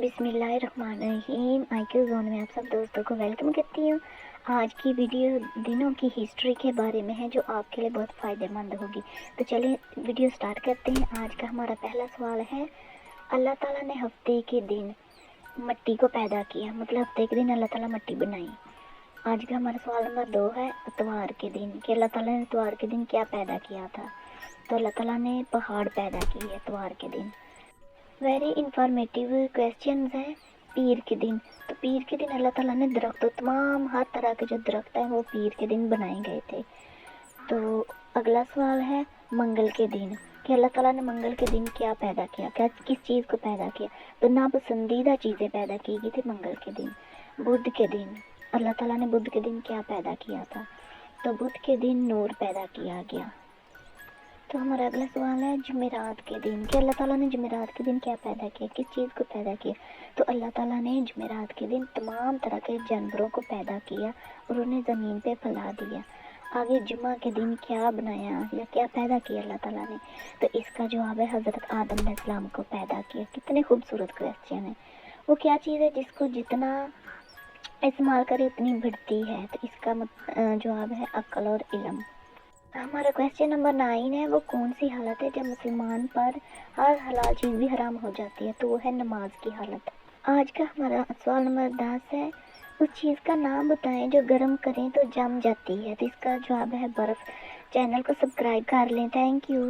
बिस्मिल्लाहिर्रहमानिर्रहीम। IQ zone में आप सब दोस्तों को वेलकम करती हूँ। आज की वीडियो दिनों की हिस्ट्री के बारे में है जो आपके लिए बहुत फ़ायदेमंद होगी। तो चलिए वीडियो स्टार्ट करते हैं। आज का हमारा पहला सवाल है, अल्लाह ताला ने हफ्ते के दिन मिट्टी को पैदा किया, मतलब हफ्ते के दिन अल्लाह ताला मिट्टी बनाई। आज का हमारा सवाल नंबर 2 है, इतवार के दिन, कि अल्लाह ताला ने इतवार के दिन क्या पैदा किया था। तो अल्लाह ताला ने पहाड़ पैदा किए इतवार के दिन। वेरी इंफॉर्मेटिव क्वेश्चन है। पीर के दिन, तो पीर के दिन अल्लाह ताला ने दरख्त, तमाम हर तरह के जो दरख्त हैं वो पीर के दिन बनाए गए थे। तो अगला सवाल है, मंगल के दिन, कि अल्लाह ताला ने मंगल के दिन क्या पैदा किया, क्या किस चीज़ को पैदा किया। तो नापसंदीदा चीज़ें पैदा की गई थी मंगल के दिन। बुध के दिन, अल्लाह ताला ने बुध के दिन क्या पैदा किया था। तो बुध के दिन नूर पैदा किया गया। तो हमारा अगला सवाल है, जुमेरात के दिन, कि अल्लाह ताला ने जुमेरात के दिन क्या पैदा किया, किस चीज़ को पैदा किया। तो अल्लाह ताला ने जुमेरात के दिन तमाम तरह के जानवरों को पैदा किया और उन्हें ज़मीन पे फैला दिया। आगे जुमा के दिन क्या बनाया या क्या पैदा किया अल्लाह ताला ने। तो इसका जवाब है हज़रत आदम अलैहिस्सलाम को पैदा किया। कितने खूबसूरत क्वेश्चन है। वो क्या चीज़ है जिसको जितना इस्तेमाल करे उतनी बढ़ती है। तो इसका जवाब है अक्ल और इल्म। हमारा क्वेश्चन नंबर 9 है, वो कौन सी हालत है जब मुसलमान पर हर हलाल चीज़ भी हराम हो जाती है। तो वो है नमाज की हालत। आज का हमारा सवाल नंबर 10 है, उस चीज़ का नाम बताएं जो गर्म करें तो जम जाती है। तो इसका जवाब है बर्फ़। चैनल को सब्सक्राइब कर लें। Thank you.